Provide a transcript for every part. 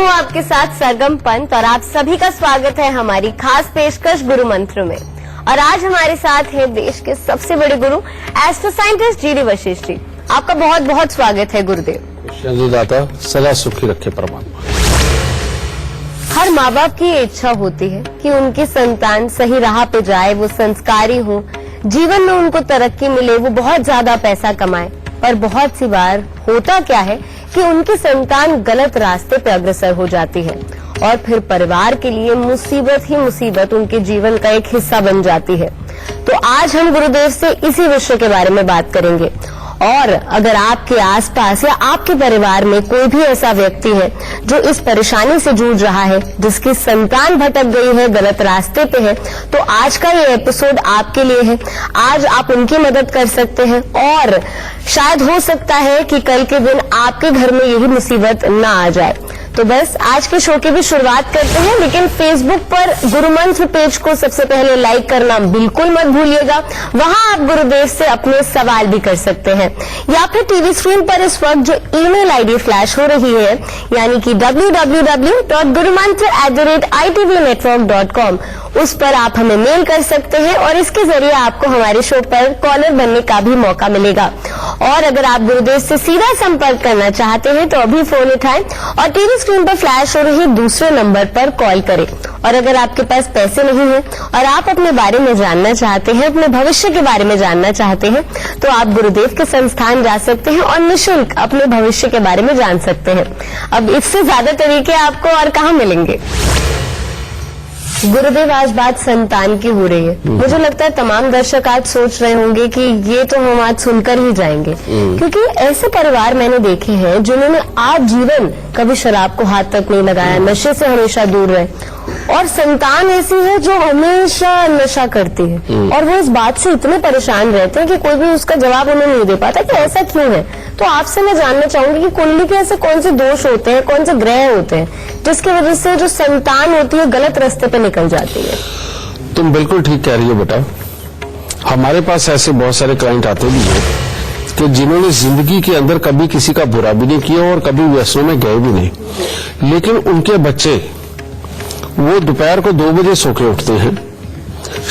हूँ आपके साथ सरगम पंत और आप सभी का स्वागत है हमारी खास पेशकश गुरु मंत्र में। और आज हमारे साथ है देश के सबसे बड़े गुरु astro scientist GD Vashishtha ji. आपका बहुत बहुत स्वागत है गुरुदेव। दाता सदा सुखी रखे परमात्मा। हर माँ बाप की ये इच्छा होती है कि उनकी संतान सही राह पे जाए, वो संस्कारी हो, जीवन में उनको तरक्की मिले, वो बहुत ज्यादा पैसा कमाए। पर बहुत सी बार होता क्या है कि उनकी संतान गलत रास्ते पे अग्रसर हो जाती है और फिर परिवार के लिए मुसीबत ही मुसीबत उनके जीवन का एक हिस्सा बन जाती है। तो आज हम गुरुदेव से इसी विषय के बारे में बात करेंगे। और अगर आपके आसपास या आपके परिवार में कोई भी ऐसा व्यक्ति है जो इस परेशानी से जूझ रहा है, जिसकी संतान भटक गई है, गलत रास्ते पे है, तो आज का ये एपिसोड आपके लिए है। आज आप उनकी मदद कर सकते हैं और शायद हो सकता है कि कल के दिन आपके घर में यही मुसीबत ना आ जाए। तो बस आज के शो की भी शुरुआत करते हैं, लेकिन फेसबुक पर गुरु मंत्र पेज को सबसे पहले लाइक करना बिल्कुल मत भूलिएगा। वहां आप गुरुदेव से अपने सवाल भी कर सकते हैं या फिर टीवी स्क्रीन पर इस वक्त जो ईमेल आईडी फ्लैश हो रही है, यानी कि www.gurumantra@itvnetwork.com, उस पर आप हमें मेल कर सकते हैं और इसके जरिए आपको हमारे शो पर कॉलर बनने का भी मौका मिलेगा। और अगर आप गुरुदेव से सीधा संपर्क करना चाहते हैं तो अभी फोन उठाएं और टीवी स्क्रीन पर फ्लैश हो रही दूसरे नंबर पर कॉल करें। और अगर आपके पास पैसे नहीं हैं और आप अपने बारे में जानना चाहते हैं, अपने भविष्य के बारे में जानना चाहते हैं, तो आप गुरुदेव के संस्थान जा सकते हैं और निःशुल्क अपने भविष्य के बारे में जान सकते हैं। अब इससे ज्यादा तरीके आपको और कहाँ मिलेंगे। गुरुदेव, आज बात संतान की हो रही है। मुझे लगता है तमाम दर्शक आज सोच रहे होंगे कि ये तो हम आज सुनकर ही जाएंगे, क्योंकि ऐसे परिवार मैंने देखे हैं जिन्होंने आज जीवन कभी शराब को हाथ तक नहीं लगाया, नशे से हमेशा दूर रहे, और संतान ऐसी है जो हमेशा नशा करती है और वो इस बात से इतने परेशान रहते हैं कि कोई भी उसका जवाब उन्हें नहीं दे पाता कि ऐसा क्यों है। तो आपसे मैं जानना चाहूंगी कि कुंडली के ऐसे कौन से दोष होते हैं, कौन से ग्रह होते हैं जिसकी वजह से जो संतान होती है गलत रास्ते पे निकल जाती है। तुम बिल्कुल ठीक कह रही हो बेटा। हमारे पास ऐसे बहुत सारे क्लाइंट आते भी हैं कि जिन्होंने जिंदगी के अंदर कभी किसी का बुरा भी नहीं किया और कभी व्यसनों में गए भी नहीं, लेकिन उनके बच्चे वो दोपहर को 2 बजे सो के उठते हैं,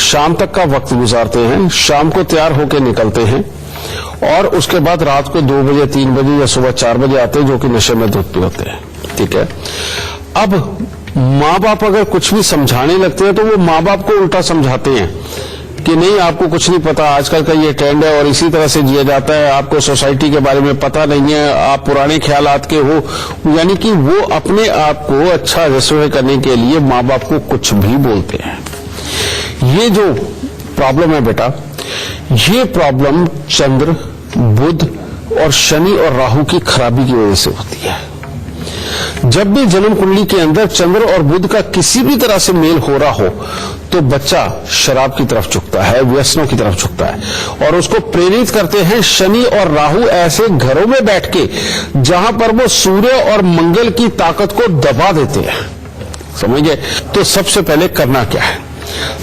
शाम तक का वक्त गुजारते हैं, शाम को तैयार होके निकलते हैं और उसके बाद रात को 2 बजे 3 बजे या सुबह 4 बजे आते हैं, जो कि नशे में धुत होते हैं। ठीक है, अब माँ बाप अगर कुछ भी समझाने लगते हैं तो वो माँ बाप को उल्टा समझाते हैं कि नहीं, आपको कुछ नहीं पता, आजकल का ये ट्रेंड है और इसी तरह से जिया जाता है, आपको सोसाइटी के बारे में पता नहीं है, आप पुराने ख्यालात के हो। यानी कि वो अपने आप को अच्छा रसोई करने के लिए माँ बाप को कुछ भी बोलते हैं। ये जो प्रॉब्लम है बेटा, ये प्रॉब्लम चंद्र, बुध और शनि और राहु की खराबी की वजह से होती है। जब भी जन्म कुंडली के अंदर चंद्र और बुध का किसी भी तरह से मेल हो रहा हो तो बच्चा शराब की तरफ झुकता है, व्यसनों की तरफ झुकता है, और उसको प्रेरित करते हैं शनि और राहु ऐसे घरों में बैठ के जहां पर वो सूर्य और मंगल की ताकत को दबा देते हैं। समझ गए? तो सबसे पहले करना क्या है?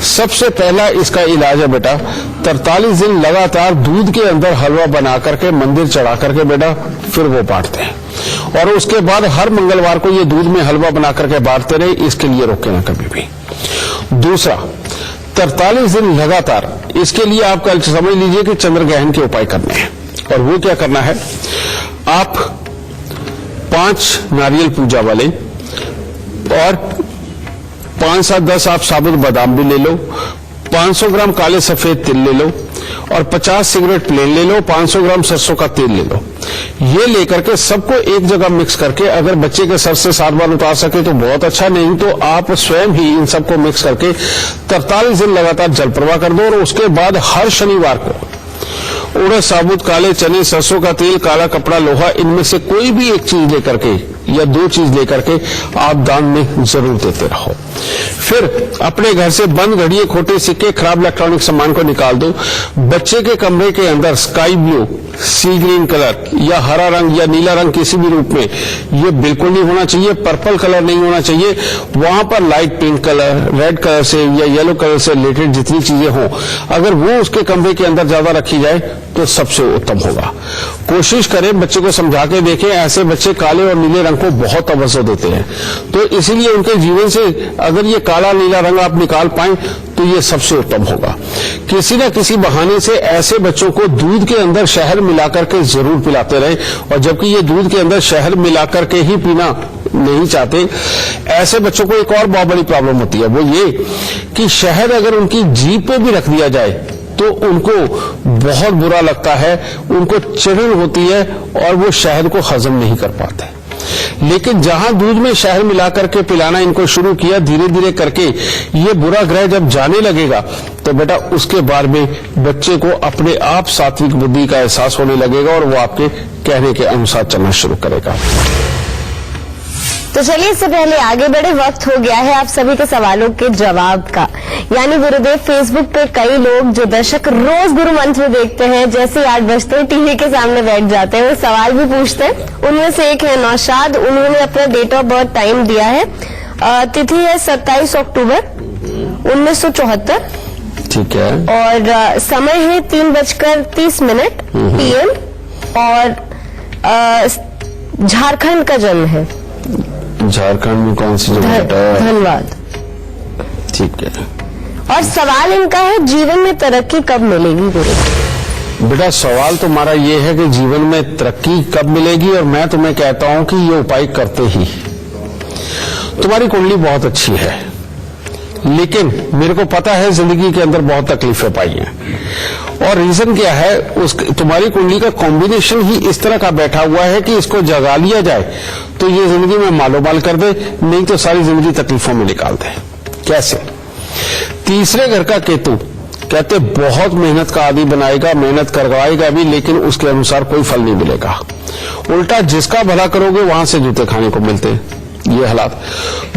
सबसे पहला इसका इलाज है बेटा, 43 दिन लगातार दूध के अंदर हलवा बना करके मंदिर चढ़ा करके बेटा फिर वो बांटते हैं, और उसके बाद हर मंगलवार को ये दूध में हलवा बना करके बांटते रहे। इसके लिए रोके ना कभी भी। दूसरा, 43 दिन लगातार, इसके लिए आप कल समझ लीजिए कि चंद्र ग्रहण के उपाय करने हैं। और वो क्या करना है, आप 5 नारियल पूजा वाले और 5 से 10 आप साबुत बादाम भी ले लो, 500 ग्राम काले सफेद तिल ले लो और 50 सिगरेट प्लेन ले लो, 500 ग्राम सरसों का तेल ले लो। ये लेकर के सबको एक जगह मिक्स करके अगर बच्चे के सर से 7 बार उतार सके तो बहुत अच्छा, नहीं तो आप स्वयं ही इन सबको मिक्स करके 43 दिन लगातार जल प्रवाह कर दो। और उसके बाद हर शनिवार को उड़द, साबुत काले चने, सरसों का तेल, काला कपड़ा, लोहा, इनमें से कोई भी एक चीज लेकर के या 2 चीज लेकर के आप दान में जरूर देते रहो। फिर अपने घर से बंद घड़िए, खोटे सिक्के, खराब इलेक्ट्रॉनिक सामान को निकाल दो। बच्चे के कमरे के अंदर स्काई ब्लू, सी ग्रीन कलर या हरा रंग या नीला रंग किसी भी रूप में ये बिल्कुल नहीं होना चाहिए। पर्पल कलर नहीं होना चाहिए। वहां पर light pink colour, red colour से या येलो कलर से रिलेटेड जितनी चीजें हों, अगर वो उसके कमरे के अंदर ज्यादा रखी जाए तो सबसे उत्तम होगा। कोशिश करें, बच्चे को समझा के देखें। ऐसे बच्चे काले और नीले रंग को बहुत तवज्जो देते हैं। तो इसीलिए उनके जीवन से अगर ये काला नीला रंग आप निकाल पाएं तो ये सबसे उत्तम होगा। किसी न किसी बहाने से ऐसे बच्चों को दूध के अंदर शहद मिलाकर के जरूर पिलाते रहे, और जबकि ये दूध के अंदर शहद मिलाकर के ही पीना नहीं चाहते, ऐसे बच्चों को एक और बहुत बड़ी प्रॉब्लम होती है, वो ये कि शहद अगर उनकी जीभ पे भी रख दिया जाए तो उनको बहुत बुरा लगता है, उनको चिढ़न होती है और वो शहद को हजम नहीं कर पाते। लेकिन जहां दूध में शहद मिलाकर के पिलाना इनको शुरू किया, धीरे धीरे करके ये बुरा ग्रह जब जाने लगेगा तो बेटा उसके बाद में बच्चे को अपने आप सात्विक बुद्धि का एहसास होने लगेगा और वो आपके कहने के अनुसार चलना शुरू करेगा। तो चलिए इससे पहले आगे बढ़े, वक्त हो गया है आप सभी के सवालों के जवाब का। यानी गुरुदेव, फेसबुक पे कई लोग जो दर्शक रोज गुरु मंत्र देखते हैं, जैसे ही 8 बजते हैं टीवी के सामने बैठ जाते हैं, वो सवाल भी पूछते हैं। उनमें से एक है नौशाद, उन्होंने अपना डेट ऑफ बर्थ टाइम दिया है, तिथि है 27 अक्टूबर 1974, ठीक है, और समय है 3:30 PM, और झारखंड का जन्म है। झारखंड में कौन सी जगह? धन्यवाद। ठीक है। और सवाल इनका है, जीवन में तरक्की कब मिलेगी गुरु? बेटा सवाल तुम्हारा ये है कि जीवन में तरक्की कब मिलेगी, और मैं तुम्हें कहता हूं कि ये उपाय करते ही। तुम्हारी कुंडली बहुत अच्छी है, लेकिन मेरे को पता है जिंदगी के अंदर बहुत तकलीफें पाई हैं, और रीजन क्या है, तुम्हारी कुंडली का कॉम्बिनेशन ही इस तरह का बैठा हुआ है कि इसको जगा लिया जाए तो ये जिंदगी में मालोमाल कर दे, नहीं तो सारी जिंदगी तकलीफों में निकाल दे। कैसे? तीसरे घर का केतु कहते बहुत मेहनत का आदी बनाएगा, मेहनत करवाएगा भी, लेकिन उसके अनुसार कोई फल नहीं मिलेगा। उल्टा जिसका भला करोगे वहां से जूते खाने को मिलते हैं, ये हालात।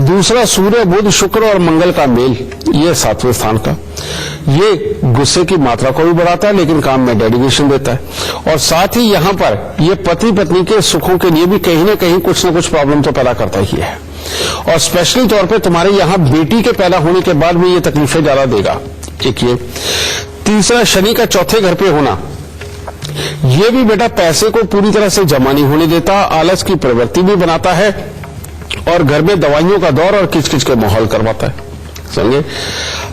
दूसरा, सूर्य बुध शुक्र और मंगल का मेल, ये 7वें स्थान का, ये गुस्से की मात्रा को भी बढ़ाता है लेकिन काम में डेडिकेशन देता है, और साथ ही यहां पर ये पति पत्नी के सुखों के लिए भी कहीं ना कहीं कुछ ना कुछ प्रॉब्लम तो पैदा करता ही है, और स्पेशली तौर पे तुम्हारे यहां बेटी के पैदा होने के बाद भी ये तकलीफें ज्यादा देगा। एक ये। तीसरा, शनि का चौथे घर पे होना, ये भी बेटा पैसे को पूरी तरह से जमा नहीं होने देता, आलस की प्रवृत्ति भी बनाता है, और घर में दवाइयों का दौर और किचकिच के माहौल करवाता है। समझे?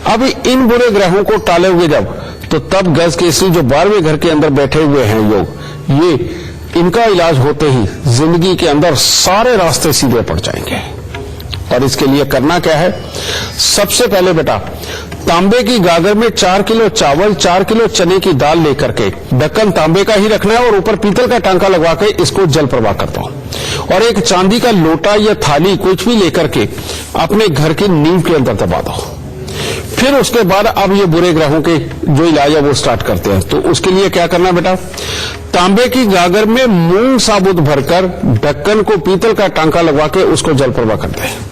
अब इन बुरे ग्रहों को टालोगे जब, तो तब गज केसरी जो 12वें घर के अंदर बैठे हुए हैं योग, ये इनका इलाज होते ही जिंदगी के अंदर सारे रास्ते सीधे पड़ जाएंगे। और इसके लिए करना क्या है? सबसे पहले बेटा तांबे की गागर में 4 किलो चावल, 4 किलो चने की दाल लेकर के, ढक्कन तांबे का ही रखना है और ऊपर पीतल का टांका लगवा के इसको जल प्रवाह करता हूं, और एक चांदी का लोटा या थाली कुछ भी लेकर के अपने घर की नींव के अंदर दबा दो। फिर उसके बाद अब ये बुरे ग्रहों के जो इलाज है वो स्टार्ट करते हैं। तो उसके लिए क्या करना बेटा? तांबे की गागर में मूंग साबुत भरकर ढक्कन को पीतल का टांका लगवा के उसको जल प्रवाह करते हैं।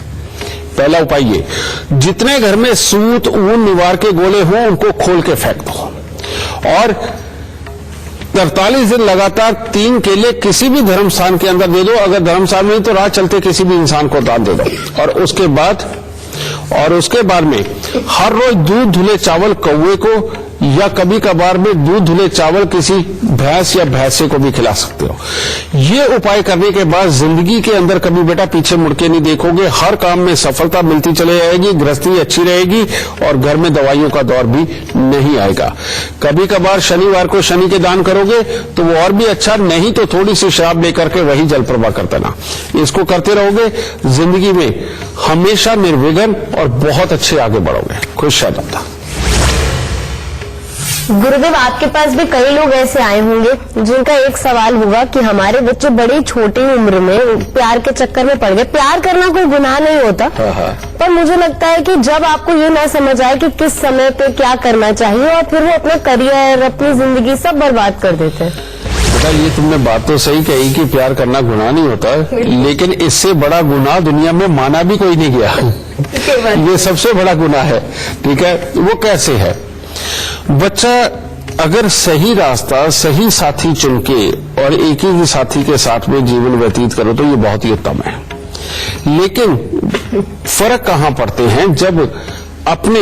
पहला उपाय ये, जितने घर में सूत ऊन निवार के गोले हों उनको खोल के फेंक दो, और 43 दिन लगातार 3 केले किसी भी धर्म स्थान के अंदर दे दो, अगर धर्म स्थान में तो राह चलते किसी भी इंसान को दान दे दो। और उसके बाद में हर रोज दूध धुले चावल कौवे को, या कभी कभार में दूध धुले चावल किसी भैंस या भैंसे को भी खिला सकते हो। ये उपाय करने के बाद जिंदगी के अंदर कभी बेटा पीछे मुड़ के नहीं देखोगे, हर काम में सफलता मिलती चली जाएगी, गृहस्थी अच्छी रहेगी, और घर में दवाइयों का दौर भी नहीं आएगा। कभी कभार शनिवार को शनि के दान करोगे तो वो और भी अच्छा, नहीं तो थोड़ी सी शराब लेकर के वही जल प्रवाह कर देना। इसको करते रहोगे, जिंदगी में हमेशा निर्विघ्न और बहुत अच्छे आगे बढ़ोगे। खुश रहना। गुरुदेव, आपके पास भी कई लोग ऐसे आए होंगे जिनका एक सवाल होगा कि हमारे बच्चे बड़ी छोटी उम्र में प्यार के चक्कर में पड़ गए। प्यार करना कोई गुनाह नहीं होता, पर मुझे लगता है कि जब आपको ये ना समझ आए कि किस समय पे क्या करना चाहिए, और फिर वो अपना करियर, अपनी जिंदगी सब बर्बाद कर देते हैं। बेटा ये तुमने बात तो सही कही कि प्यार करना गुनाह नहीं होता, लेकिन इससे बड़ा गुनाह दुनिया में माना भी कोई नहीं गया। ये सबसे बड़ा गुनाह है। ठीक है, वो कैसे है? बच्चा अगर सही रास्ता, सही साथी चुन के और एक ही साथी के साथ में जीवन व्यतीत करो तो ये बहुत ही उत्तम है। लेकिन फर्क कहां पड़ते हैं? जब अपने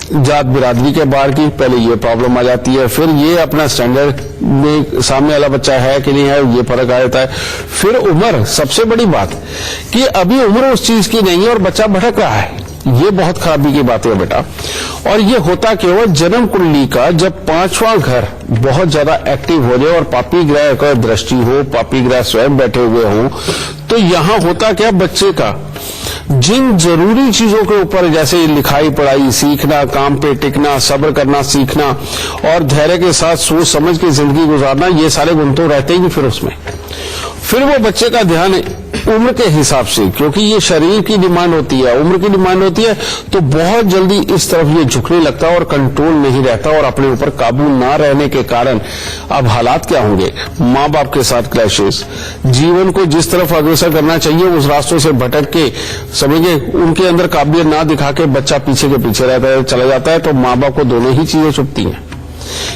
जात बिरादरी के बाहर की, पहले ये प्रॉब्लम आ जाती है, फिर ये अपना स्टैंडर्ड में सामने वाला बच्चा है कि नहीं है, ये फर्क आ जाता है। फिर उम्र, सबसे बड़ी बात कि अभी उम्र उस चीज की नहीं है और बच्चा भटक रहा है, ये बहुत खराबी की बात है बेटा। और ये होता केवल जन्म कुंडली का जब 5वां घर बहुत ज्यादा एक्टिव हो जाए और पापी ग्रह का दृष्टि हो, पापी ग्रह स्वयं बैठे हुए हों, तो यहां होता क्या, बच्चे का जिन जरूरी चीजों के ऊपर जैसे लिखाई पढ़ाई सीखना, काम पे टिकना, सब्र करना सीखना और धैर्य के साथ सोच समझ के जिंदगी गुजारना, ये सारे गुण तो रहते ही नहीं फिर उसमें। फिर वो बच्चे का ध्यान उम्र के हिसाब से, क्योंकि ये शरीर की डिमांड होती है, उम्र की डिमांड होती है, तो बहुत जल्दी इस तरफ ये झुकने लगता है और कंट्रोल नहीं रहता और अपने ऊपर काबू ना रहने के कारण अब हालात क्या होंगे, माँ बाप के साथ क्लैशेस, जीवन को जिस तरफ अग्रसर करना चाहिए उस रास्तों से भटक के समझिए उनके अंदर काबिलियत ना दिखा के बच्चा पीछे के पीछे रहता है, चला जाता है। तो माँ बाप को दोनों ही चीजें चुभती हैं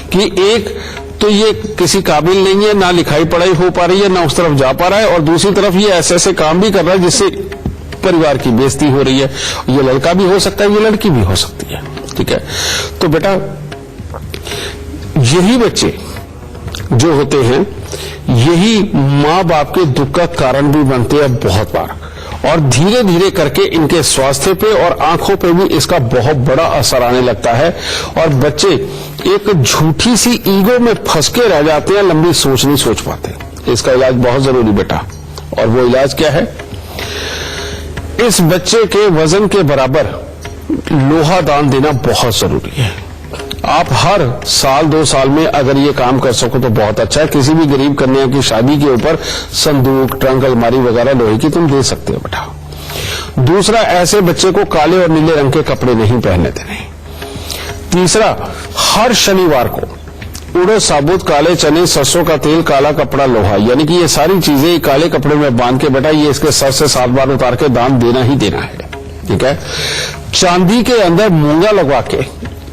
कि एक तो ये किसी काबिल नहीं है, ना लिखाई पढ़ाई हो पा रही है, ना उस तरफ जा पा रहा है, और दूसरी तरफ ये ऐसे ऐसे काम भी कर रहा है जिससे परिवार की बेइज्जती हो रही है। ये लड़का भी हो सकता है, ये लड़की भी हो सकती है, ठीक है। तो बेटा यही बच्चे जो होते हैं यही माँ बाप के दुख का कारण भी बनते हैं बहुत बार, और धीरे धीरे करके इनके स्वास्थ्य पे और आंखों पे भी इसका बहुत बड़ा असर आने लगता है और बच्चे एक झूठी सी ईगो में फंस के रह जाते हैं, लंबी सोच नहीं सोच पाते। इसका इलाज बहुत जरूरी बेटा, और वो इलाज क्या है, इस बच्चे के वजन के बराबर लोहा दान देना बहुत जरूरी है। आप हर साल 2 साल में अगर ये काम कर सको तो बहुत अच्छा है। किसी भी गरीब कन्या की शादी के ऊपर संदूक, ट्रंक, अलमारी वगैरह लोहे की तुम दे सकते हो बेटा। दूसरा, ऐसे बच्चे को काले और नीले रंग के कपड़े नहीं पहनने देने। तीसरा, हर शनिवार को उड़द, साबुत, काले चने, सरसों का तेल, काला कपड़ा, लोहा, यानी कि ये सारी चीजें काले कपड़े में बांध के बेटा ये इसके सर से 7 बार उतार के दान देना ही देना है, ठीक है। चांदी के अंदर मूंगा लगवा के,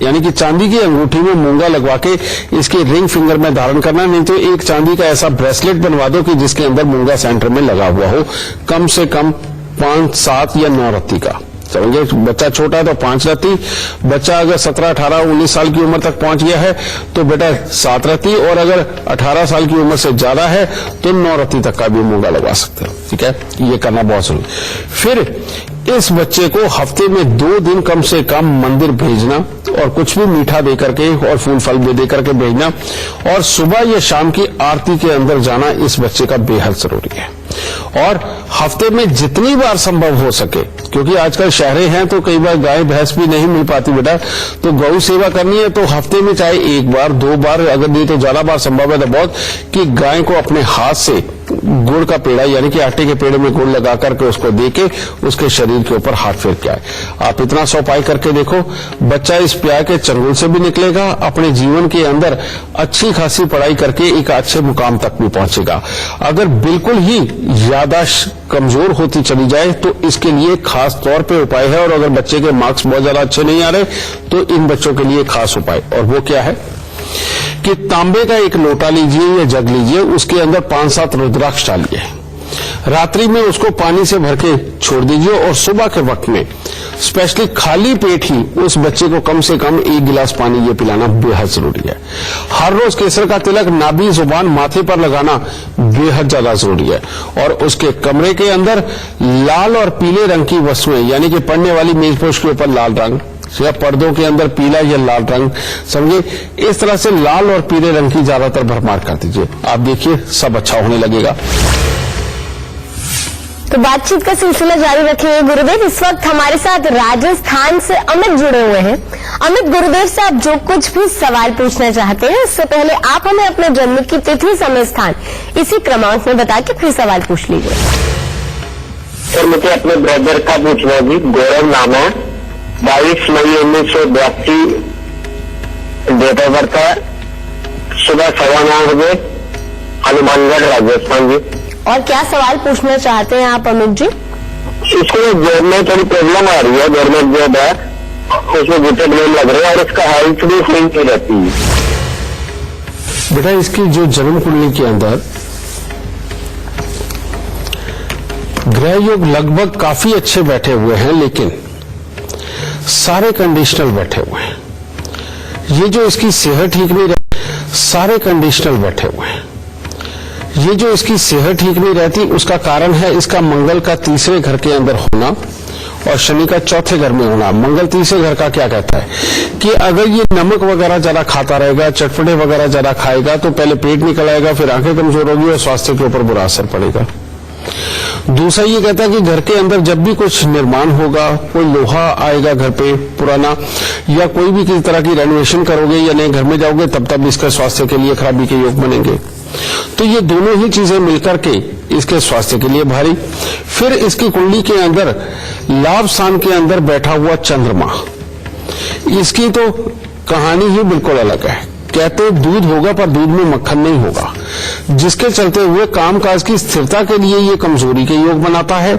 यानी कि चांदी की अंगूठी में मूंगा लगवा के इसके रिंग फिंगर में धारण करना, नहीं तो एक चांदी का ऐसा ब्रेसलेट बनवा दो कि जिसके अंदर मूंगा सेंटर में लगा हुआ हो, कम से कम 5, 7 या 9 रत्ती का। समझे, बच्चा छोटा है तो 5 रत्ती, बच्चा अगर 17, 18, 19 साल की उम्र तक पहुंच गया है तो बेटा 7 रत्ती, और अगर 18 साल की उम्र से ज्यादा है तो 9 रत्ती तक का भी मूंगा लगवा सकते हो, ठीक है। ये करना बहुत जरूरी। फिर इस बच्चे को हफ्ते में 2 दिन कम से कम मंदिर भेजना और कुछ भी मीठा दे करके और फूल फल भी दे करके भेजना, और सुबह या शाम की आरती के अंदर जाना इस बच्चे का बेहद जरूरी है। और हफ्ते में जितनी बार संभव हो सके, क्योंकि आजकल शहरे हैं तो कई बार गाय भैंस भी नहीं मिल पाती बेटा, तो गौ सेवा करनी है तो हफ्ते में चाहे 1 बार 2 बार, अगर नहीं तो ज्यादा बार संभव है तो बहुत, कि गाय को अपने हाथ से गुड़ का पेड़ा यानी कि आटे के पेड़े में गुड़ लगा करके उसको देके उसके शरीर के ऊपर हाथ फेर के आए। आप इतना 100 उपाय करके देखो, बच्चा इस प्यार के चंगुल से भी निकलेगा, अपने जीवन के अंदर अच्छी खासी पढ़ाई करके एक अच्छे मुकाम तक भी पहुंचेगा। अगर बिल्कुल ही याददाश्त कमजोर होती चली जाए तो इसके लिए खास तौर पे उपाय है, और अगर बच्चे के मार्क्स बहुत ज्यादा अच्छे नहीं आ रहे तो इन बच्चों के लिए खास उपाय, और वो क्या है कि तांबे का एक लोटा लीजिए या जग लीजिए, उसके अंदर 5-7 रुद्राक्ष डालिए, रात्रि में उसको पानी से भर के छोड़ दीजिए, और सुबह के वक्त में स्पेशली खाली पेट ही उस बच्चे को कम से कम 1 गिलास पानी ये पिलाना बेहद जरूरी है। हर रोज केसर का तिलक नाभि, जुबान, माथे पर लगाना बेहद ज्यादा जरूरी है, और उसके कमरे के अंदर लाल और पीले रंग की वस्तुएं, यानी कि पढ़ने वाली मेजपोश के ऊपर लाल रंग या पर्दों के अंदर पीला या लाल रंग, समझे, इस तरह से लाल और पीले रंग की ज्यादातर भरमार कर दीजिए। आप देखिए सब अच्छा होने लगेगा। तो बातचीत का सिलसिला जारी रखेंगे गुरुदेव। इस वक्त हमारे साथ राजस्थान से अमित जुड़े हुए हैं। अमित, गुरुदेव से आप जो कुछ भी सवाल पूछना चाहते हैं उससे पहले आप हमें अपने जन्म की तिथि, समय, स्थान इसी क्रमांक में बता के फिर सवाल पूछ लीजिए। सर, मुझे अपने ब्रदर का पूछना है जी। गौरव नाम है, 22 मई 1982 डेट ऑफ बर्थ है, सुबह 9:15 बजे, हनुमानगढ़, राजस्थान जी। और क्या सवाल पूछना चाहते हैं आप अमित जी? इसको जॉब में थोड़ी प्रॉब्लम आ रही है, गवर्नमेंट जॉब है, उसमें घुटे ब्लेम लग रहे हैं और इसका हेल्थ भी सही नहीं रहती है। बेटा इसकी जो जन्म कुंडली के अंदर ग्रह योग लगभग काफी अच्छे बैठे हुए हैं, लेकिन सारे कंडीशनल बैठे हुए हैं। ये जो इसकी सेहत ठीक नहीं रहती, सारे कंडीशनल बैठे हुए हैं। ये जो इसकी सेहत ठीक नहीं रहती, उसका कारण है इसका मंगल का तीसरे घर के अंदर होना और शनि का चौथे घर में होना। मंगल तीसरे घर का क्या कहता है कि अगर ये नमक वगैरह ज्यादा खाता रहेगा, चटपटे वगैरह ज्यादा खाएगा, तो पहले पेट निकल आएगा, फिर आंखें कमजोर होगी और स्वास्थ्य के ऊपर बुरा असर पड़ेगा। दूसरा ये कहता है कि घर के अंदर जब भी कुछ निर्माण होगा, कोई लोहा आएगा घर पे पुराना, या कोई भी किसी तरह की रेनोवेशन करोगे या नए घर में जाओगे, तब इसके स्वास्थ्य के लिए खराबी के योग बनेंगे। तो ये दोनों ही चीजें मिलकर के इसके स्वास्थ्य के लिए भारी। फिर इसकी कुंडली के अंदर लाभ स्थान के अंदर बैठा हुआ चंद्रमा, इसकी तो कहानी ही बिल्कुल अलग है। कहते दूध होगा पर दूध में मक्खन नहीं होगा, जिसके चलते हुए कामकाज की स्थिरता के लिए ये कमजोरी के योग बनाता है।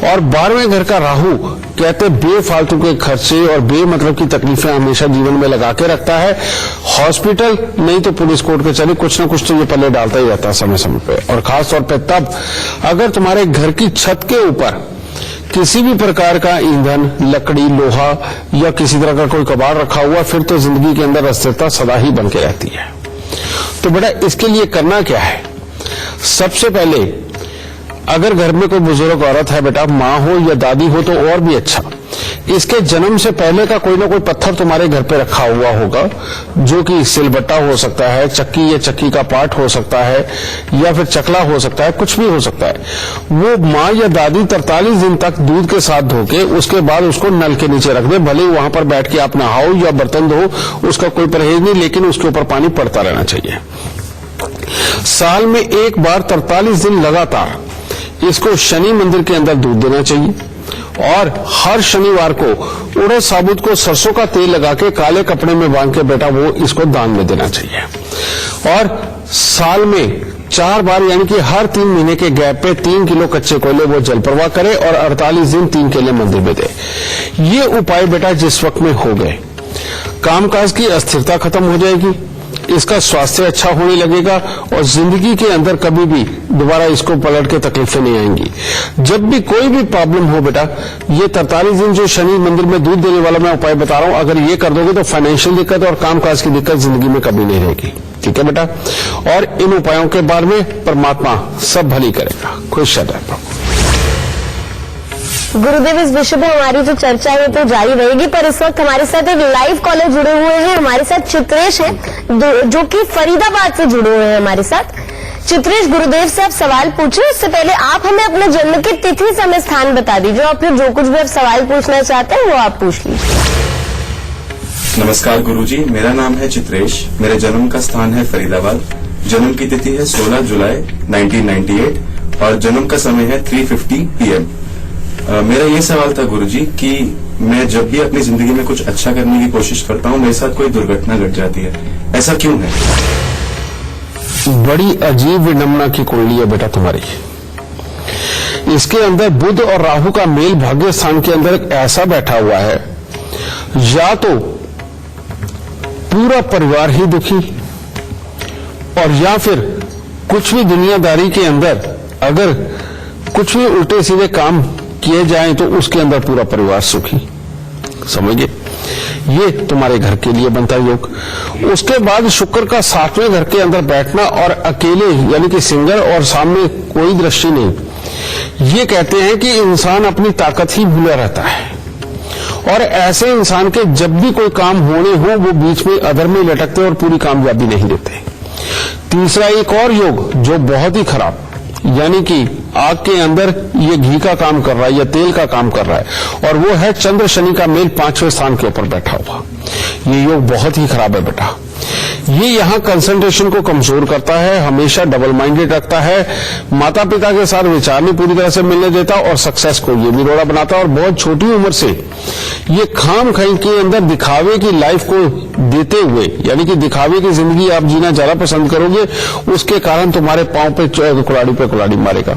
और 12वें घर का राहु कहते बेफालतू के खर्चे और बेमतलब की तकलीफें हमेशा जीवन में लगा के रखता है। हॉस्पिटल नहीं तो पुलिस कोर्ट कचहरी, कुछ ना कुछ तो ये पल्ले डालता ही रहता है समय समय पे। और खासतौर पे तब अगर तुम्हारे घर की छत के ऊपर किसी भी प्रकार का ईंधन, लकड़ी, लोहा या किसी तरह का कोई कबाड़ रखा हुआ, फिर तो जिंदगी के अंदर अस्थिरता सदा ही बन के रहती है। तो बेटा इसके लिए करना क्या है? सबसे पहले अगर घर में कोई बुजुर्ग औरत है बेटा, माँ हो या दादी हो तो और भी अच्छा, इसके जन्म से पहले का कोई ना कोई पत्थर तुम्हारे घर पे रखा हुआ होगा, जो कि सिलबट्टा हो सकता है, चक्की या चक्की का पार्ट हो सकता है, या फिर चकला हो सकता है, कुछ भी हो सकता है। वो माँ या दादी 43 दिन तक दूध के साथ धो के उसके बाद उसको नल के नीचे रख दे। भले वहां पर बैठ के आप नहाओ या बर्तन धो, उसका कोई परहेज नहीं, लेकिन उसके ऊपर पानी पड़ता रहना चाहिए। साल में एक बार 43 दिन लगातार इसको शनि मंदिर के अंदर दूध देना चाहिए। और हर शनिवार को उड़द साबुत को सरसों का तेल लगा के काले कपड़े में बांध के बेटा वो इसको दान में देना चाहिए। और साल में 4 बार यानी कि हर 3 महीने के गैप पे 3 किलो कच्चे कोयले वो जल प्रवाह करे और 48 दिन 3 केले मंदिर में दे। ये उपाय बेटा जिस वक्त में हो गए, कामकाज की अस्थिरता खत्म हो जाएगी, इसका स्वास्थ्य अच्छा होने लगेगा और जिंदगी के अंदर कभी भी दोबारा इसको पलट के तकलीफें नहीं आएंगी। जब भी कोई भी प्रॉब्लम हो बेटा, ये 43 दिन जो शनि मंदिर में दूध देने वाला मैं उपाय बता रहा हूं, अगर ये कर दोगे तो फाइनेंशियल दिक्कत और कामकाज की दिक्कत जिंदगी में कभी नहीं रहेगी। ठीक है बेटा? और इन उपायों के बारे में परमात्मा सब भली करेगा। खुश रहे प्रभु। गुरुदेव, इस विषय पे हमारी जो चर्चा है तो जारी रहेगी, पर इस वक्त हमारे साथ एक लाइव कॉलर जुड़े हुए हैं। हमारे साथ चित्रेश हैं जो कि फरीदाबाद से जुड़े हुए हैं हमारे साथ। चित्रेश, गुरुदेव से आप सवाल पूछे, उससे पहले आप हमें अपने जन्म की तिथि, समय, स्थान बता दीजिए और फिर जो कुछ भी आप सवाल पूछना चाहते हैं वो आप पूछ लीजिए। नमस्कार गुरुजी, मेरा नाम है चित्रेश, मेरे जन्म का स्थान है फरीदाबाद, जन्म की तिथि है 16 जुलाई 1998 और जन्म का समय है 3:50 PM। मेरा ये सवाल था गुरुजी कि मैं जब भी अपनी जिंदगी में कुछ अच्छा करने की कोशिश करता हूँ, मेरे साथ कोई दुर्घटना घट जाती है, ऐसा क्यों है? बड़ी अजीब विडंबना की कुंडली है बेटा तुम्हारी। इसके अंदर बुध और राहु का मेल भाग्य स्थान के अंदर एक ऐसा बैठा हुआ है, या तो पूरा परिवार ही दुखी, और या फिर कुछ भी दुनियादारी के अंदर अगर कुछ भी उल्टे सीधे काम किए जाएं तो उसके अंदर पूरा परिवार सुखी। समझिए, ये तुम्हारे घर के लिए बनता योग। उसके बाद शुक्र का 7वें घर के अंदर बैठना और अकेले यानी कि सिंगल और सामने कोई दृष्टि नहीं, ये कहते हैं कि इंसान अपनी ताकत ही भूला रहता है और ऐसे इंसान के जब भी कोई काम होने हो वो बीच में अधर में लटकते और पूरी कामयाबी नहीं देते। तीसरा एक और योग जो बहुत ही खराब, यानी कि आग के अंदर ये घी का काम कर रहा है या तेल का काम कर रहा है, और वो है चंद्र शनि का मेल 5वें स्थान के ऊपर बैठा हुआ। ये योग बहुत ही खराब है बेटा। ये यहाँ कंसंट्रेशन को कमजोर करता है, हमेशा डबल माइंडेड रखता है, माता पिता के साथ विचार नहीं पूरी तरह से मिलने देता और सक्सेस को ये भी रोड़ा बनाता है। और बहुत छोटी उम्र से ये खाम खाई के अंदर दिखावे की लाइफ को देते हुए, यानी कि दिखावे की जिंदगी आप जीना ज्यादा पसंद करोगे, उसके कारण तुम्हारे पांव पे कुल्हाड़ी मारेगा।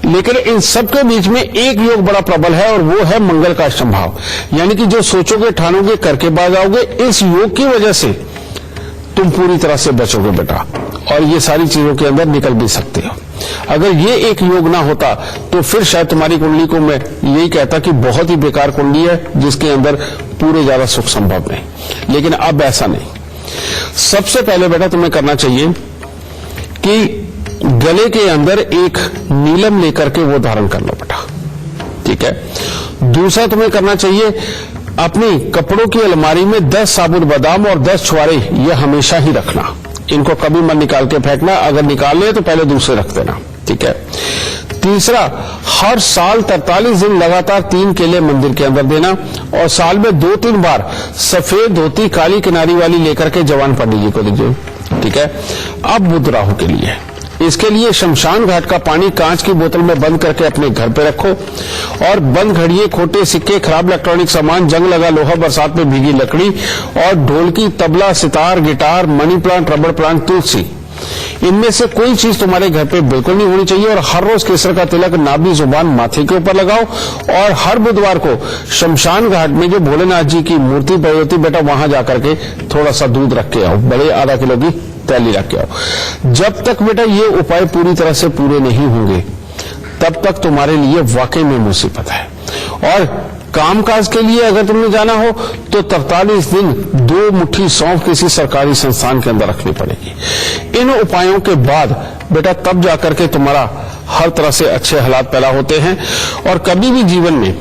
लेकिन इन सबके बीच में एक योग बड़ा प्रबल है और वो है मंगल का अष्टम भाव, यानी कि जो सोचोगे ठानोगे करके बाद आओगे। इस योग की वजह से तुम पूरी तरह से बचोगे बेटा और ये सारी चीजों के अंदर निकल भी सकते हो। अगर ये एक योग ना होता तो फिर शायद तुम्हारी कुंडली को मैं यही कहता कि बहुत ही बेकार कुंडली है, जिसके अंदर पूरे ज्यादा सुख संभव नहीं। लेकिन अब ऐसा नहीं। सबसे पहले बेटा तुम्हें करना चाहिए कि गले के अंदर एक नीलम लेकर के वो धारण कर लो बेटा, ठीक है। दूसरा तुम्हें करना चाहिए, अपनी कपड़ों की अलमारी में 10 साबुत बादाम और 10 छुआरे ये हमेशा ही रखना। इनको कभी मत निकाल के फेंकना, अगर निकाल ले तो पहले दूसरे रख देना, ठीक है। तीसरा, हर साल 43 दिन लगातार 3 केले मंदिर के अंदर देना, और साल में 2-3 बार सफेद धोती काली किनारी वाली लेकर के जवान पंडित जी को दीजिए, ठीक है। अब बुध राहु के लिए, इसके लिए शमशान घाट का पानी कांच की बोतल में बंद करके अपने घर पे रखो, और बंद घड़िए, खोटे सिक्के, खराब इलेक्ट्रॉनिक सामान, जंग लगा लोहा, बरसात में भीगी लकड़ी, और ढोलकी, tabla, sitar, guitar, money plant, रबड़ प्लांट, तुलसी, इनमें से कोई चीज तुम्हारे घर पे बिल्कुल नहीं होनी चाहिए। और हर रोज केसर का तिलक नाभि जुबान माथे के ऊपर लगाओ, और हर बुधवार को शमशान घाट में जो भोलेनाथ जी की मूर्ति पड़ी होती बेटा, वहां जाकर के थोड़ा सा दूध रख के आओ, बड़े आधा किलो की तैली रख के आओ। जब तक बेटा ये उपाय पूरी तरह से पूरे नहीं होंगे तब तक तुम्हारे लिए वाकई में मुसीबत है। और कामकाज के लिए अगर तुमने जाना हो तो 43 दिन 2 मुट्ठी सौंफ किसी सरकारी संस्थान के अंदर रखनी पड़ेगी। इन उपायों के बाद बेटा तब जाकर के तुम्हारा हर तरह से अच्छे हालात पैदा होते हैं। और कभी भी जीवन में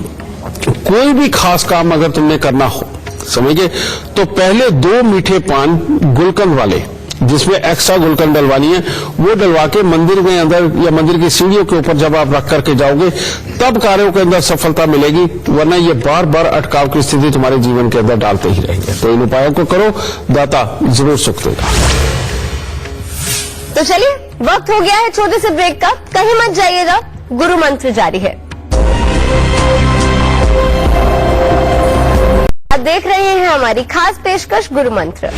कोई भी खास काम अगर तुमने करना हो, समझिए, तो पहले 2 मीठे पान गुलकंद वाले, जिसमें एक्स्ट्रा गुलकंद डलवानी है, वो डलवा के मंदिर में अंदर या मंदिर की सीढ़ियों के ऊपर जब आप रख करके जाओगे तब कार्यों के अंदर सफलता मिलेगी, वरना ये बार बार अटकाव की स्थिति तुम्हारे जीवन के अंदर डालते ही रहेंगे। तो इन उपायों को करो, दाता जरूर सुख देगा। तो चलिए, वक्त हो गया है छोटे से ब्रेक का, कहीं मत जाइएगा, गुरु मंत्र जारी है। आप देख रहे हैं हमारी खास पेशकश गुरु मंत्र।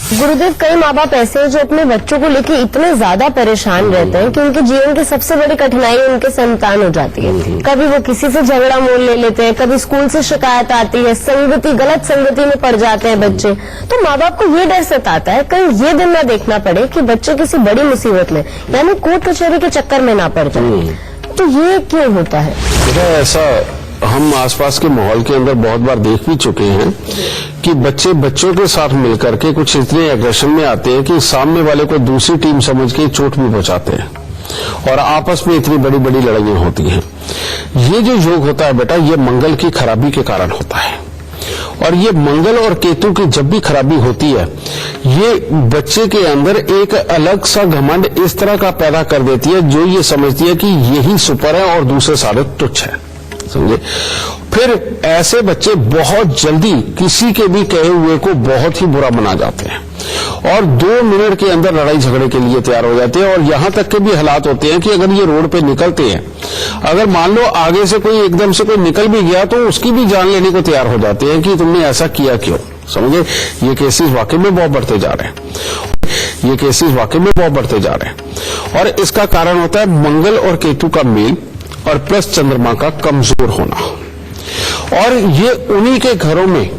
गुरुदेव, कई माँ बाप ऐसे हैं जो अपने बच्चों को लेकर इतने ज्यादा परेशान रहते हैं कि उनके जीवन की सबसे बड़ी कठिनाई उनके संतान हो जाती है। कभी वो किसी से झगड़ा मोल ले लेते हैं, कभी स्कूल से शिकायत आती है, संगति, गलत संगति में पड़ जाते हैं बच्चे। तो माँ बाप को ये डर सताता है कहीं ये दिन ना देखना पड़े कि बच्चे किसी बड़ी मुसीबत में यानी कोर्ट कचहरी के चक्कर में ना पड़ जाए। तो ये क्यों होता है? ऐसा हम आसपास के माहौल के अंदर बहुत बार देख भी चुके हैं कि बच्चे बच्चों के साथ मिलकर के कुछ इतने एग्रेशन में आते हैं कि सामने वाले को दूसरी टीम समझ के चोट भी पहुंचाते हैं, और आपस में इतनी बड़ी बड़ी लड़ाइयां होती हैं। ये जो योग होता है बेटा, ये मंगल की खराबी के कारण होता है। और ये मंगल और केतु की जब भी खराबी होती है, ये बच्चे के अंदर एक अलग सा घमंड इस तरह का पैदा कर देती है, जो ये समझती है कि यही सुपर है और दूसरे सारे तुच्छ है, समझे। फिर ऐसे बच्चे बहुत जल्दी किसी के भी कहे हुए को बहुत ही बुरा मना जाते हैं, और 2 मिनट के अंदर लड़ाई झगड़े के लिए तैयार हो जाते हैं। और यहां तक के भी हालात होते हैं कि अगर ये रोड पे निकलते हैं, अगर मान लो आगे से कोई एकदम से कोई निकल भी गया तो उसकी भी जान लेने को तैयार हो जाते हैं कि तुमने ऐसा किया क्यों, समझे। ये केसेस वाकई में बहुत बढ़ते जा रहे हैं, ये केसेस वाकई में बहुत बढ़ते जा रहे हैं। और इसका कारण होता है मंगल और केतु का मेल, और प्लस चंद्रमा का कमजोर होना। और ये उन्हीं के घरों में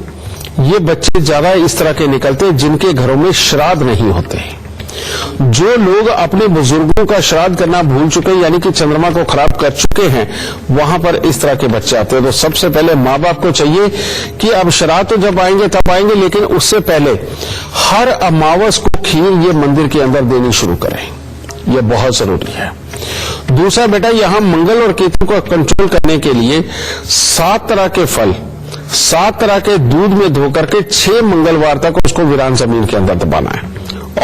ये बच्चे ज्यादा इस तरह के निकलते हैं जिनके घरों में श्राद्ध नहीं होते। जो लोग अपने बुजुर्गों का श्राद्ध करना भूल चुके हैं, यानी कि चंद्रमा को खराब कर चुके हैं, वहां पर इस तरह के बच्चे आते हैं। तो सबसे पहले माँ बाप को चाहिए कि अब श्राद्ध तो जब आएंगे तब आएंगे, लेकिन उससे पहले हर अमावस को खीर ये मंदिर के अंदर देनी शुरू करें, यह बहुत जरूरी है। दूसरा बेटा, यहां मंगल और केतु को कंट्रोल करने के लिए 7 तरह के फल 7 तरह के दूध में धोकर के 6 मंगलवार तक उसको वीरान जमीन के अंदर दबाना है।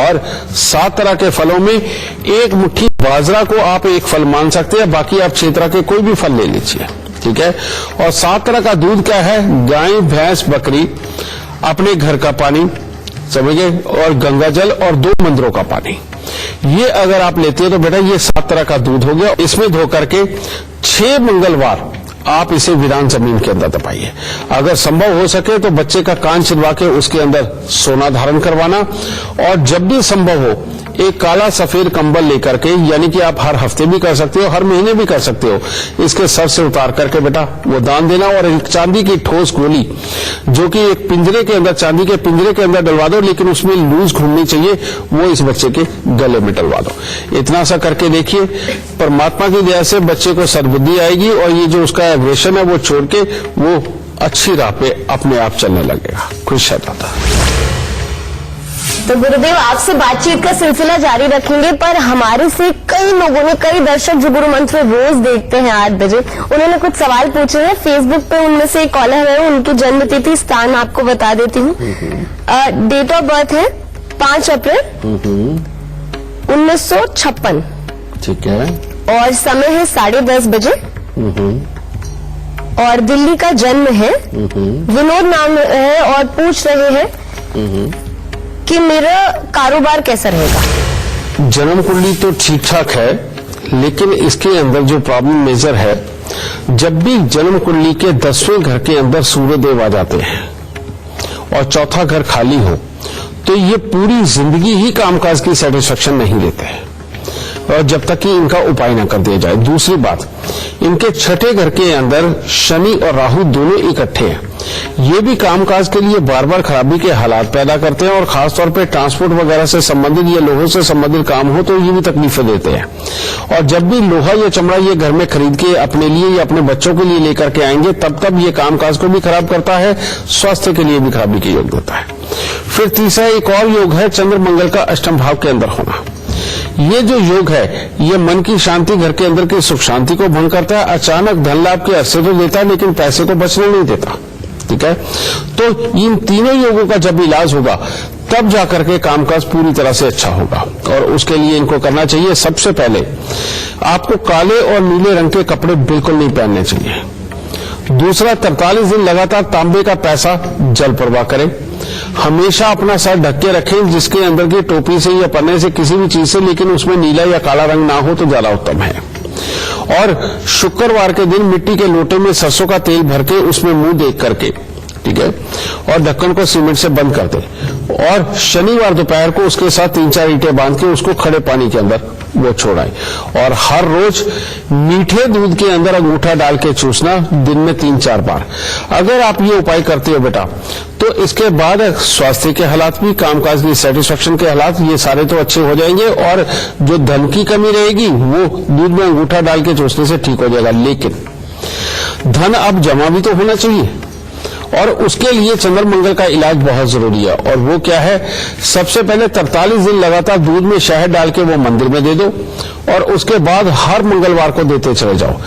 और 7 तरह के फलों में 1 मुट्ठी बाजरा को आप एक फल मान सकते हैं, बाकी आप 6 तरह के कोई भी फल ले लीजिए, ठीक है। और 7 तरह का दूध क्या है? गाय, भैंस, बकरी, अपने घर का पानी, समझिए, और गंगा जल, और 2 मंदिरों का पानी। ये अगर आप लेते हो तो बेटा ये 7 तरह का दूध हो गया। इसमें धो करके 6 मंगलवार आप इसे वीरान जमीन के अंदर दबाइए। अगर संभव हो सके तो बच्चे का कान छिदवा के उसके अंदर सोना धारण करवाना, और जब भी संभव हो एक काला सफेद कंबल लेकर के, यानी कि आप हर हफ्ते भी कर सकते हो, हर महीने भी कर सकते हो, इसके सर से उतार करके बेटा वो दान देना। और एक चांदी की ठोस गोली जो कि एक पिंजरे के अंदर, चांदी के पिंजरे के अंदर डलवा दो, लेकिन उसमें लूज घूमनी चाहिए, वो इस बच्चे के गले में डलवा दो। इतना सा करके देखिए, परमात्मा की दया से बच्चे को सद्बुद्धि आएगी और ये जो उसका एग्रेशन है वो छोड़ के वो अच्छी राह पे अपने आप चलने लगेगा। खुश है दादा। तो गुरुदेव, आपसे बातचीत का सिलसिला जारी रखेंगे, पर हमारे से कई लोगों ने, कई दर्शक जो गुरु मंत्र रोज देखते हैं 8 बजे, उन्होंने कुछ सवाल पूछे हैं फेसबुक पे। उनमें से एक कॉलर है, उनकी जन्म तिथि स्थान आपको बता देती हूँ। डेट ऑफ बर्थ है 5 अप्रैल 1956। ठीक है। और समय है 10:30 बजे। और दिल्ली का जन्म है। विनोद नाम है और पूछ रहे हैं कि मेरा कारोबार कैसा रहेगा। जन्म कुंडली तो ठीक ठाक है, लेकिन इसके अंदर जो प्रॉब्लम मेजर है, जब भी जन्म कुंडली के 10वें घर के अंदर सूर्यदेव आ जाते हैं और चौथा घर खाली हो, तो ये पूरी जिंदगी ही कामकाज की सेटिस्फेक्शन नहीं देते हैं, और जब तक कि इनका उपाय न कर दिया जाए। दूसरी बात, इनके छठे घर के अंदर शनि और राहु दोनों इकट्ठे हैं। ये भी कामकाज के लिए बार बार खराबी के हालात पैदा करते हैं, और खासतौर पे ट्रांसपोर्ट वगैरह से संबंधित या लोहों से संबंधित काम हो तो ये भी तकलीफें देते हैं। और जब भी लोहा या चमड़ा ये घर में खरीद के अपने लिए या अपने बच्चों के लिए लेकर के आएंगे, तब ये कामकाज को भी खराब करता है, स्वास्थ्य के लिए भी खराबी के योग देता है। फिर तीसरा एक और योग है चंद्र मंगल का अष्टम भाव के अंदर होना। ये जो योग है ये मन की शांति, घर के अंदर की सुख शांति को भंग करता है। अचानक धन लाभ के अवसर तो देता है, लेकिन पैसे को बचने नहीं देता। ठीक है, तो इन तीनों योगों का जब इलाज होगा तब जाकर के कामकाज पूरी तरह से अच्छा होगा। और उसके लिए इनको करना चाहिए, सबसे पहले आपको काले और नीले रंग के कपड़े बिल्कुल नहीं पहनने चाहिए। दूसरा, 43 दिन लगातार तांबे का पैसा जल प्रवाह करें। हमेशा अपना सर ढक के रखें, जिसके अंदर की टोपी से या पन्ने से किसी भी चीज से, लेकिन उसमें नीला या काला रंग ना हो तो ज्यादा उत्तम है। और शुक्रवार के दिन मिट्टी के लोटे में सरसों का तेल भर के उसमें मुंह देख करके, ठीक है, और ढक्कन को सीमेंट से बंद कर दे। और शनिवार दोपहर को उसके साथ 3-4 ईंटें बांध के उसको खड़े पानी के अंदर वो छोड़ाएं। और हर रोज मीठे दूध के अंदर अंगूठा डाल के चूसना, दिन में 3-4 बार। अगर आप ये उपाय करते हो बेटा, तो इसके बाद स्वास्थ्य के हालात भी, कामकाज की सेटिस्फेक्शन के हालात, ये सारे तो अच्छे हो जाएंगे। और जो धन की कमी रहेगी वो दूध में अंगूठा डाल के चूसने से ठीक हो जाएगा। लेकिन धन अब जमा भी तो होना चाहिए, और उसके लिए चंद्र मंगल का इलाज बहुत जरूरी है। और वो क्या है, सबसे पहले 43 दिन लगातार दूध में शहद डाल के वो मंदिर में दे दो, और उसके बाद हर मंगलवार को देते चले जाओ।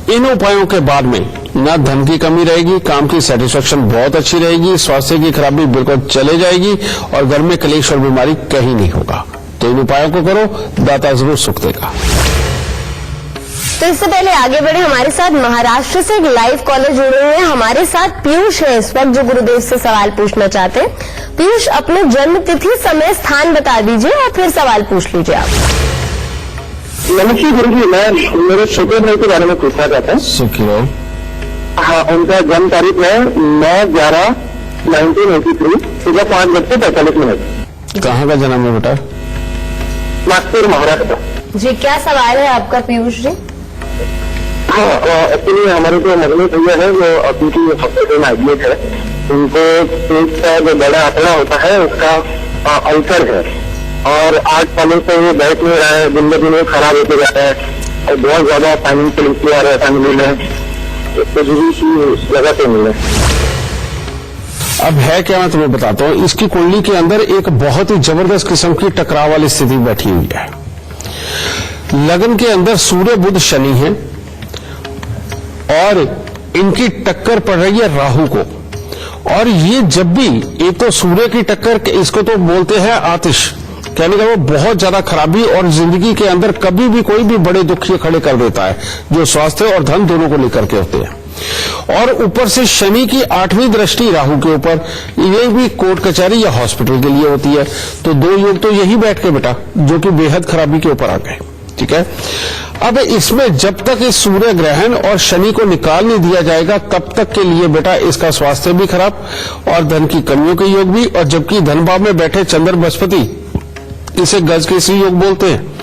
इन उपायों के बाद में ना धन की कमी रहेगी, काम की सेटिस्फेक्शन बहुत अच्छी रहेगी, स्वास्थ्य की खराबी बिल्कुल चले जाएगी, और घर में कलेश और बीमारी कहीं नहीं होगा। तो इन उपायों को करो, दाता जरूर सुख देगा। तो इससे पहले आगे बढ़े, हमारे साथ महाराष्ट्र से एक लाइव कॉलर जुड़े हुए हैं। हमारे साथ पीयूष है इस वक्त, जो गुरुदेव से सवाल पूछना चाहते हैं। पीयूष, अपने जन्म तिथि, समय, स्थान बता दीजिए और फिर सवाल पूछ लीजिए आप। नमस्ते गुरु जी, मैं मेरे छोटे भाई के बारे में पूछना चाहता हूँ। सुखी रहो। हाँ, उनका जन्म तारीख है 9/11/1983, सुबह 5:45। कहाँ का जन्म है बेटा? नागपुर, महाराष्ट्र। जी, क्या सवाल है आपका पीयूष जी? हाँ, एक्चुअली हमारे जो मगने भैया है वो अभी की हॉस्पिटल में एडमिट है। उनको पेट का जो बड़ा आंकड़ा होता है उसका अल्सर है, और 8 सालों से वो बैठ नहीं रहा है, दिन ब दिन खराब होते जाता है, और बहुत ज्यादा फाइनेंशियल इश्यू आ रहा है फैमिली में, कुछ भी की जगह पे मिले। अब है क्या, मैं तुम्हें बताता हूँ। इसकी कुंडली के अंदर एक बहुत ही जबरदस्त किस्म की टकराव वाली स्थिति बैठी हुई है। लगन के अंदर सूर्य, बुध, शनि है, और इनकी टक्कर पड़ रही है राहु को। और ये जब भी, एक तो सूर्य की टक्कर, इसको तो बोलते हैं आतिश, कहने का वो बहुत ज्यादा खराबी, और जिंदगी के अंदर कभी भी कोई भी बड़े दुख ये खड़े कर देता है, जो स्वास्थ्य और धन दोनों को लेकर के होते हैं। और ऊपर से शनि की 8वीं दृष्टि राहु के ऊपर, ये भी कोर्ट कचहरी या हॉस्पिटल के लिए होती है। तो 2 योग तो यही बैठ के बेटा, जो कि बेहद खराबी के ऊपर आ गए। ठीक है। अब इसमें जब तक इस सूर्य ग्रहण और शनि को निकाल नहीं दिया जाएगा तब तक के लिए बेटा इसका स्वास्थ्य भी खराब और धन की कमियों के योग भी, और जबकि धन भाव में बैठे चंद्र बृहस्पति, इसे गज केसरी योग बोलते हैं,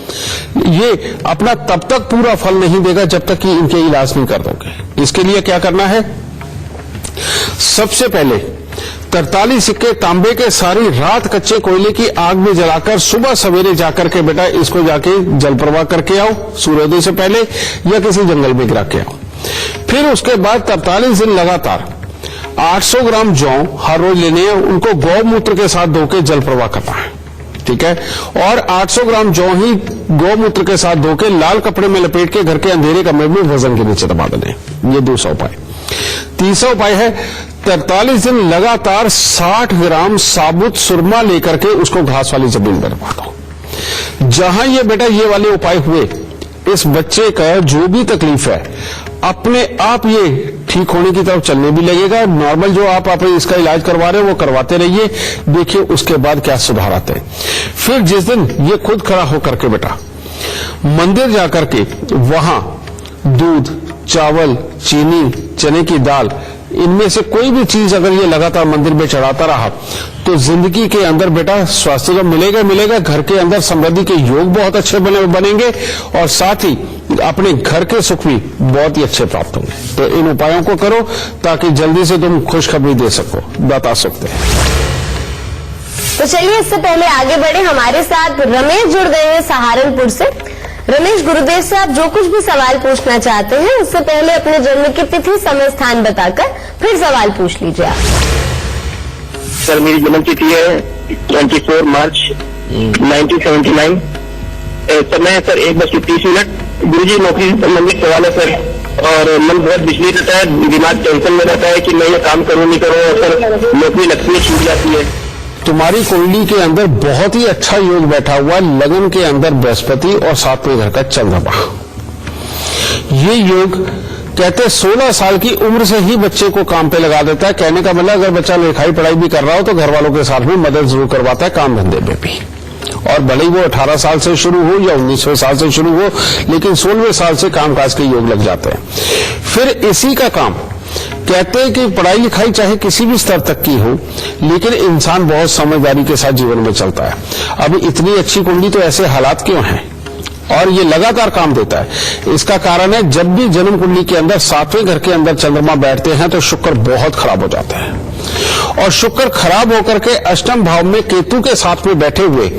ये अपना तब तक पूरा फल नहीं देगा जब तक कि इनके इलाज नहीं कर दोगे। इसके लिए क्या करना है, सबसे पहले 43 सिक्के तांबे के सारी रात कच्चे कोयले की आग में जलाकर सुबह सवेरे जाकर के बेटा इसको जाके जल प्रवाह करके आओ सूर्योदय से पहले, या किसी जंगल में गिरा के आओ। फिर उसके बाद 43 दिन लगातार 800 ग्राम जौ हर रोज लेने हैं, उनको गौमूत्र के साथ धो के जल प्रवाह करना है, ठीक है। और 800 ग्राम जौ ही गौमूत्र के साथ धो के लाल कपड़े में लपेट के घर के अंधेरे कमरे में वजन के नीचे दबा देने। ये दूसरा उपाय। तीसरा उपाय है 43 दिन लगातार 60 ग्राम साबुत सुरमा लेकर के उसको घास वाली जमीन में दबा दो। जहां ये बेटा ये वाले उपाय हुए, इस बच्चे का जो भी तकलीफ है अपने आप ये ठीक होने की तरफ चलने भी लगेगा। नॉर्मल जो आप इसका इलाज करवा रहे हो वो करवाते रहिए, देखिए उसके बाद क्या सुधार आते हैं। फिर जिस दिन ये खुद खड़ा होकर के बेटा मंदिर जाकर के वहां दूध, चावल, चीनी, चने की दाल, इनमें से कोई भी चीज अगर ये लगातार मंदिर में चढ़ाता रहा तो जिंदगी के अंदर बेटा स्वास्थ्य तो मिलेगा, घर के अंदर समृद्धि के योग बहुत अच्छे बनेंगे और साथ ही अपने घर के सुख भी बहुत ही अच्छे प्राप्त होंगे। तो इन उपायों को करो ताकि जल्दी से तुम खुशखबरी दे सको, बता सकते हैं। तो चलिए इससे पहले आगे बढ़े, हमारे साथ रमेश जुड़ गए हैं सहारनपुर से। रमेश, गुरुदेव से आप जो कुछ भी सवाल पूछना चाहते हैं उससे पहले अपने जन्म की तिथि, समय, स्थान बताकर फिर सवाल पूछ लीजिए आप। सर मेरी जन्म तिथि है 24 मार्च 1979। समय सर 1:30। गुरुजी नौकरी से संबंधित सवाल है सर, और मन बहुत विचलित रहता है, दिमाग टेंशन में रहता है कि मैं ये काम करूं नहीं करूं, और सर नौकरी लगती है छूट जाती है। तुम्हारी कुंडली के अंदर बहुत ही अच्छा योग बैठा हुआ, लगन के अंदर बृहस्पति और 7वें घर का चंद्रमा। ये योग कहते 16 साल की उम्र से ही बच्चे को काम पे लगा देता है। कहने का मतलब अगर बच्चा लिखाई पढ़ाई भी कर रहा हो तो घर वालों के साथ भी मदद जरूर करवाता है काम धंधे में भी, और भले ही वो 18 साल से शुरू हो या 19वें साल से शुरू हो, लेकिन 16वें साल से कामकाज के योग लग जाते हैं। फिर इसी का काम कहते हैं कि पढ़ाई लिखाई चाहे किसी भी स्तर तक की हो, लेकिन इंसान बहुत समझदारी के साथ जीवन में चलता है। अब इतनी अच्छी कुंडली तो ऐसे हालात क्यों हैं, और ये लगातार काम देता है। इसका कारण है जब भी जन्म कुंडली के अंदर 7वें घर के अंदर चंद्रमा बैठते हैं तो शुक्र बहुत खराब हो जाता है, और शुक्र खराब होकर के अष्टम भाव में केतु के साथ में बैठे हुए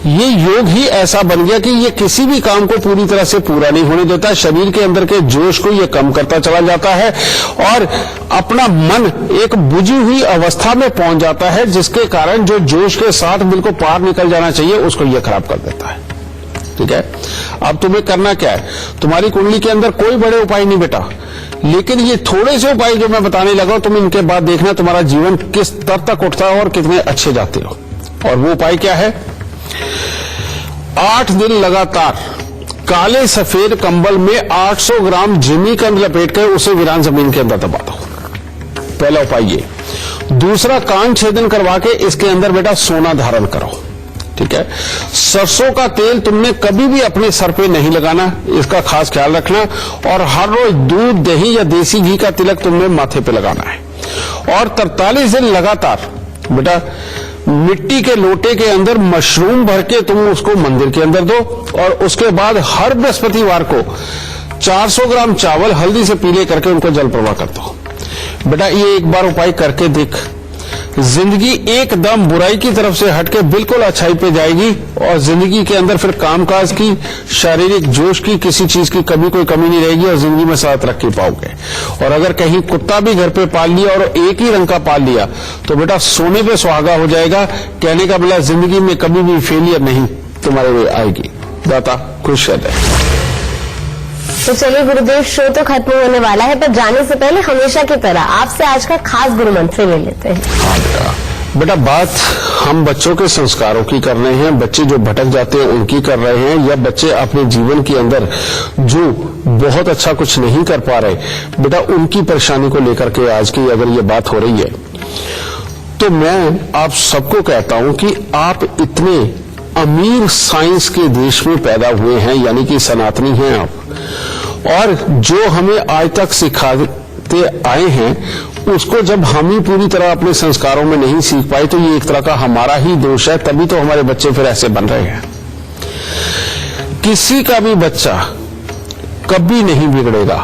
ये योग ही ऐसा बन गया कि ये किसी भी काम को पूरी तरह से पूरा नहीं होने देता। शरीर के अंदर के जोश को ये कम करता चला जाता है और अपना मन एक बुझी हुई अवस्था में पहुंच जाता है, जिसके कारण जो जोश के साथ बिल्कुल पार निकल जाना चाहिए उसको ये खराब कर देता है। ठीक है, अब तुम्हें करना क्या है, तुम्हारी कुंडली के अंदर कोई बड़े उपाय नहीं बेटा, लेकिन ये थोड़े से उपाय जो मैं बताने लगा तुम इनके बाद देखना तुम्हारा जीवन किस स्तर तक उठता है और कितने अच्छे जाते हो। और वो उपाय क्या है, 8 दिन लगातार काले सफेद कंबल में 800 ग्राम जिमीकंद लपेट कर उसे वीरान जमीन के अंदर दबा दो। पहला उपाय ये। दूसरा, कान छेदन करवा के इसके अंदर बेटा सोना धारण करो। ठीक है, सरसों का तेल तुमने कभी भी अपने सर पे नहीं लगाना, इसका खास ख्याल रखना, और हर रोज दूध, दही या देसी घी का तिलक तुमने माथे पे लगाना है। और 43 दिन लगातार बेटा मिट्टी के लोटे के अंदर मशरूम भर के तुम उसको मंदिर के अंदर दो, और उसके बाद हर बृहस्पतिवार को 400 ग्राम चावल हल्दी से पीले करके उनको जल प्रवाह कर दो। बेटा ये एक बार उपाय करके देख, जिंदगी एकदम बुराई की तरफ से हटके बिल्कुल अच्छाई पे जाएगी, और जिंदगी के अंदर फिर कामकाज की, शारीरिक जोश की, किसी चीज की कभी कोई कमी नहीं रहेगी, और जिंदगी में सदा तरक्की पाओगे। और अगर कहीं कुत्ता भी घर पे पाल लिया और एक ही रंग का पाल लिया तो बेटा सोने पे सुहागा हो जाएगा। कहने का मतलब जिंदगी में कभी भी फेलियर नहीं तुम्हारे आएगी। दाता खुश रहे। तो चलिए गुरुदेव, शो तो खत्म होने वाला है, पर जाने से पहले हमेशा की तरह आपसे आज का खास गुरु मंत्र ले लेते हैं। हाँ बेटा, बात हम बच्चों के संस्कारों की कर रहे हैं, बच्चे जो भटक जाते हैं उनकी कर रहे हैं, या बच्चे अपने जीवन के अंदर जो बहुत अच्छा कुछ नहीं कर पा रहे, बेटा उनकी परेशानी को लेकर के आज की अगर ये बात हो रही है, तो मैं आप सबको कहता हूं कि आप इतने अमीर साइंस के देश में पैदा हुए हैं, यानी कि सनातनी हैं आप, और जो हमें आज तक सिखाते आए हैं उसको जब हम ही पूरी तरह अपने संस्कारों में नहीं सीख पाए तो ये एक तरह का हमारा ही दोष है, तभी तो हमारे बच्चे फिर ऐसे बन रहे हैं। किसी का भी बच्चा कभी नहीं बिगड़ेगा,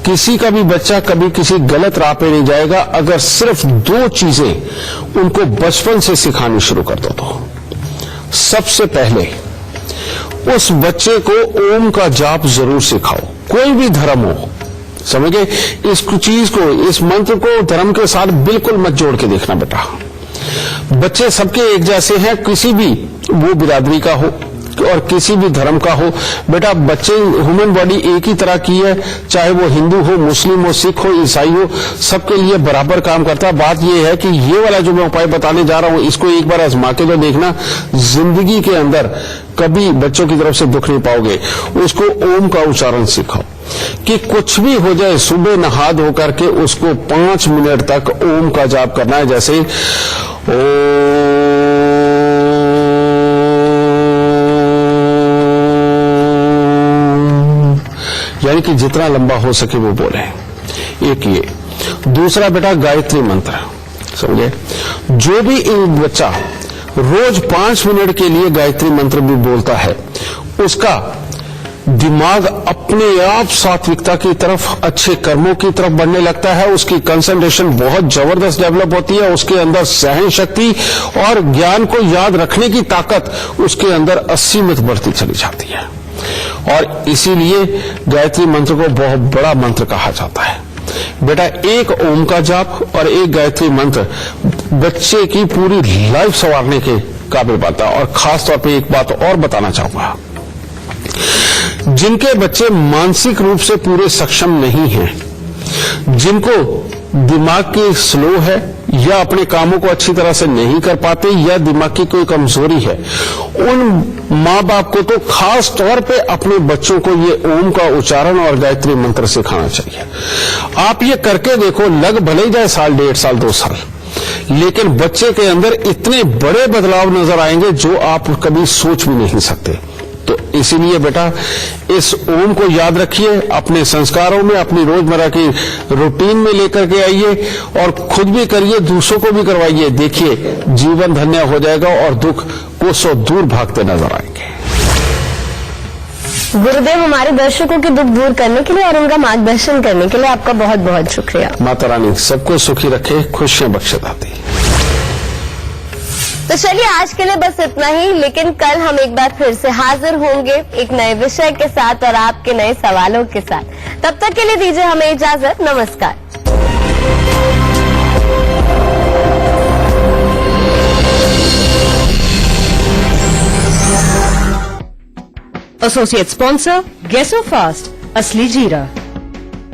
किसी का भी बच्चा कभी किसी गलत राह पे नहीं जाएगा अगर सिर्फ 2 चीजें उनको बचपन से सिखानी शुरू कर दो तो। सबसे पहले उस बच्चे को ओम का जाप जरूर सिखाओ, कोई भी धर्म हो, समझ गए? इस चीज को, इस मंत्र को धर्म के साथ बिल्कुल मत जोड़ के देखना बेटा। बच्चे सबके एक जैसे हैं, किसी भी वो बिरादरी का हो और किसी भी धर्म का हो बेटा, बच्चे ह्यूमन बॉडी एक ही तरह की है, चाहे वो हिंदू हो, मुस्लिम हो, सिख हो, ईसाई हो, सबके लिए बराबर काम करता है। बात ये है कि ये वाला जो मैं उपाय बताने जा रहा हूं इसको एक बार आजमा के तो देखना, जिंदगी के अंदर कभी बच्चों की तरफ से दुख नहीं पाओगे। उसको ओम का उच्चारण सिखाओ कि कुछ भी हो जाए, सुबह नहा धो करके उसको 5 मिनट तक ओम का जाप करना है, जैसे यानी कि जितना लंबा हो सके वो बोले। एक ये, दूसरा बेटा गायत्री मंत्र, समझे? जो भी बच्चा रोज 5 मिनट के लिए गायत्री मंत्र भी बोलता है उसका दिमाग अपने आप सात्विकता की तरफ, अच्छे कर्मों की तरफ बढ़ने लगता है, उसकी कंसंट्रेशन बहुत जबरदस्त डेवलप होती है, उसके अंदर सहन शक्ति और ज्ञान को याद रखने की ताकत उसके अंदर असीमित बढ़ती चली जाती है। और इसीलिए गायत्री मंत्र को बहुत बड़ा मंत्र कहा जाता है। बेटा, एक ओम का जाप और एक गायत्री मंत्र बच्चे की पूरी लाइफ संवारने के काबिल बनता है। और खास तौर पे एक बात और बताना चाहूंगा, जिनके बच्चे मानसिक रूप से पूरे सक्षम नहीं हैं, जिनको दिमाग की स्लो है या अपने कामों को अच्छी तरह से नहीं कर पाते या दिमाग की कोई कमजोरी है, उन माँ बाप को तो खास तौर पे अपने बच्चों को ये ओम का उच्चारण और गायत्री मंत्र सिखाना चाहिए। आप ये करके देखो, लग भले ही जाए साल, 1.5 साल, 2 साल, लेकिन बच्चे के अंदर इतने बड़े बदलाव नजर आएंगे जो आप कभी सोच भी नहीं सकते। तो इसीलिए बेटा इस ओम को याद रखिए, अपने संस्कारों में, अपनी रोजमर्रा की रूटीन में लेकर के आइए और खुद भी करिए, दूसरों को भी करवाइए। देखिए जीवन धन्य हो जाएगा और दुख कोसों दूर भागते नजर आएंगे। गुरुदेव, हमारे दर्शकों के दुख दूर करने के लिए और उनका मार्गदर्शन करने के लिए आपका बहुत बहुत शुक्रिया। माता रानी सबको सुखी रखे, खुशियां बख्शे दाती। तो चलिए आज के लिए बस इतना ही, लेकिन कल हम एक बार फिर से हाजिर होंगे एक नए विषय के साथ और आपके नए सवालों के साथ। तब तक के लिए दीजिए हमें इजाजत। नमस्कार। एसोसिएट स्पॉन्सर गेसो फास्ट, असली जीरा।